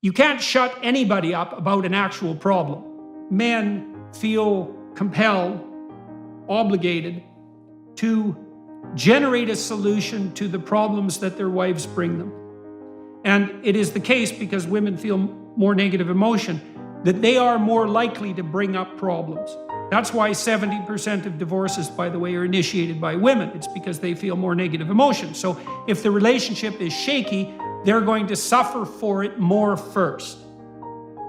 You can't shut anybody up about an actual problem. Men feel compelled, obligated to generate a solution to the problems that their wives bring them. And it is the case, because women feel more negative emotion, that they are more likely to bring up problems. That's why 70% of divorces, by the way, are initiated by women. It's because they feel more negative emotion. So if the relationship is shaky, they're going to suffer for it more first.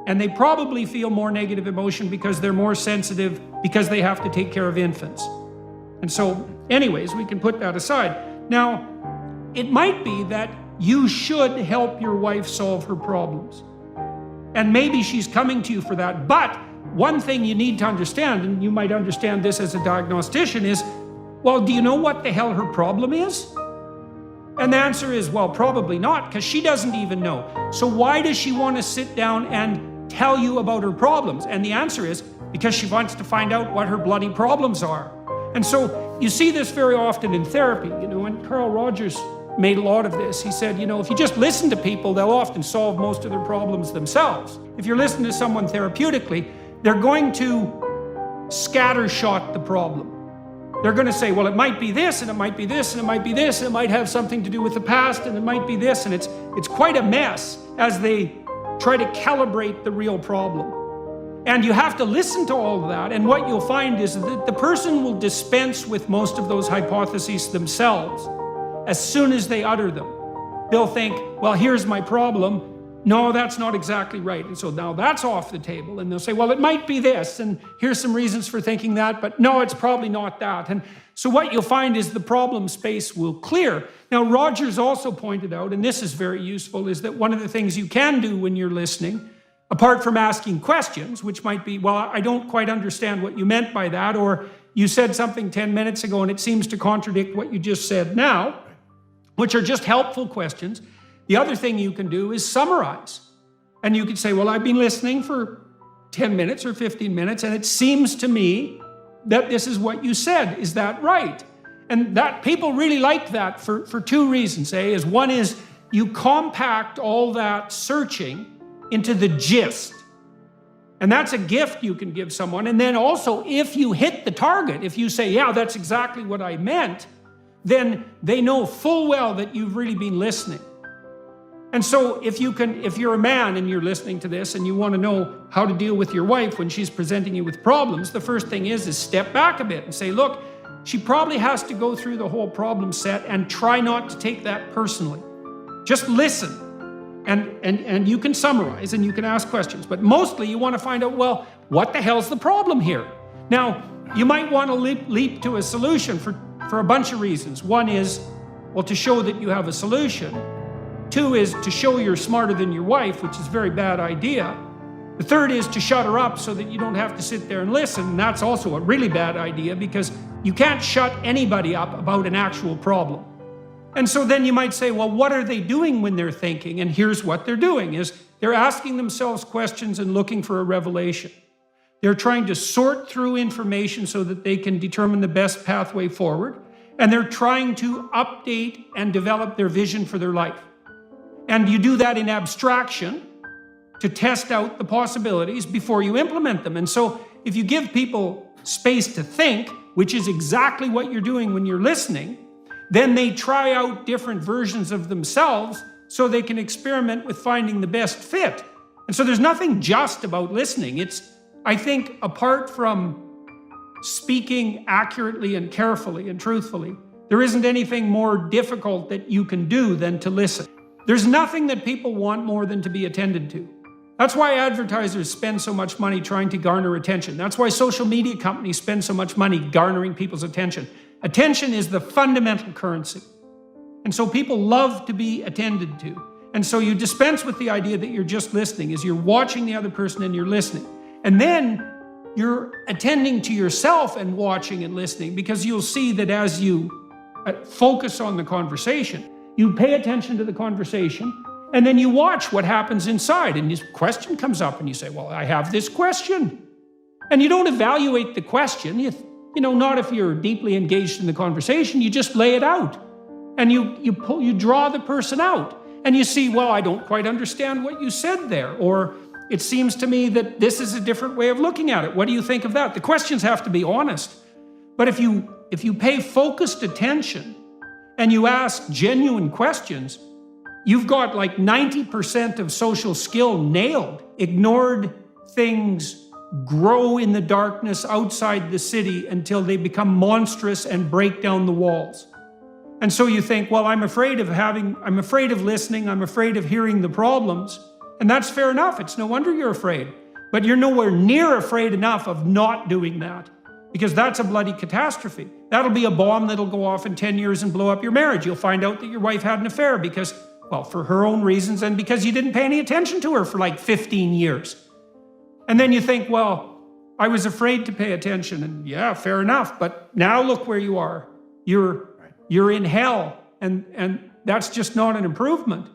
And they probably feel more negative emotion because they're more sensitive, because they have to take care of infants. And so, anyways, we can put that aside. Now, it might be that you should help your wife solve her problems. And maybe she's coming to you for that. But one thing you need to understand, and you might understand this as a diagnostician, is, well, do you know what the hell her problem is? And the answer is, well, probably not, because she doesn't even know. So why does she want to sit down and tell you about her problems? And the answer is, because she wants to find out what her bloody problems are. And so you see this very often in therapy, and Carl Rogers made a lot of this. He said, if you just listen to people, they'll often solve most of their problems themselves. If you're listening to someone therapeutically, they're going to scattershot the problem. They're going to say, well, it might be this, and it might be this, and it might be this, and it might have something to do with the past, and it might be this, and it's quite a mess as they try to calibrate the real problem. And you have to listen to all of that, and what you'll find is that the person will dispense with most of those hypotheses themselves as soon as they utter them. They'll think, well, here's my problem. No, that's not exactly right. And so now that's off the table. And they'll say, well, it might be this, and here's some reasons for thinking that, but no, it's probably not that. And so what you'll find is the problem space will clear. Now, Rogers also pointed out, and this is very useful, is that one of the things you can do when you're listening, apart from asking questions, which might be, well, I don't quite understand what you meant by that, or you said something 10 minutes ago and it seems to contradict what you just said now, which are just helpful questions. The other thing you can do is summarize. And you could say, well, I've been listening for 10 minutes or 15 minutes, and it seems to me that this is what you said. Is that right? And that people really like that for two reasons. One is you compact all that searching into the gist. And that's a gift you can give someone. And then also, if you hit the target, if you say, yeah, that's exactly what I meant, then they know full well that you've really been listening. And so if you're a man and you're listening to this and you want to know how to deal with your wife when she's presenting you with problems, the first thing is step back a bit and say, look, she probably has to go through the whole problem set, and try not to take that personally. Just listen. And you can summarize and you can ask questions, but mostly you want to find out, well, what the hell's the problem here? Now, you might want to leap to a solution for a bunch of reasons. One is, well, to show that you have a solution. Two is to show you're smarter than your wife, which is a very bad idea. The third is to shut her up so that you don't have to sit there and listen. And that's also a really bad idea, because you can't shut anybody up about an actual problem. And so then you might say, well, what are they doing when they're thinking? And here's what they're doing is they're asking themselves questions and looking for a revelation. They're trying to sort through information so that they can determine the best pathway forward. And they're trying to update and develop their vision for their life. And you do that in abstraction to test out the possibilities before you implement them. And so if you give people space to think, which is exactly what you're doing when you're listening, then they try out different versions of themselves so they can experiment with finding the best fit. And so there's nothing just about listening. It's, I think, apart from speaking accurately and carefully and truthfully, there isn't anything more difficult that you can do than to listen. There's nothing that people want more than to be attended to. That's why advertisers spend so much money trying to garner attention. That's why social media companies spend so much money garnering people's attention. Attention is the fundamental currency. And so people love to be attended to. And so you dispense with the idea that you're just listening, is you're watching the other person and you're listening. And then you're attending to yourself and watching and listening, because you'll see that as you focus on the conversation, you pay attention to the conversation, and then you watch what happens inside, and this question comes up, and you say, well, I have this question. And you don't evaluate the question, not if you're deeply engaged in the conversation, you just lay it out. And you draw the person out. And you see, well, I don't quite understand what you said there. Or it seems to me that this is a different way of looking at it. What do you think of that? The questions have to be honest. But if you pay focused attention and you ask genuine questions, you've got like 90% of social skill nailed. Ignored things grow in the darkness outside the city until they become monstrous and break down the walls. And so you think, well, I'm afraid of listening, I'm afraid of hearing the problems. And that's fair enough. It's no wonder you're afraid. But you're nowhere near afraid enough of not doing that, because that's a bloody catastrophe. That'll be a bomb that'll go off in 10 years and blow up your marriage. You'll find out that your wife had an affair because, well, for her own reasons and because you didn't pay any attention to her for like 15 years. And then you think, well, I was afraid to pay attention. And yeah, fair enough. But now look where you are. You're in hell. And that's just not an improvement.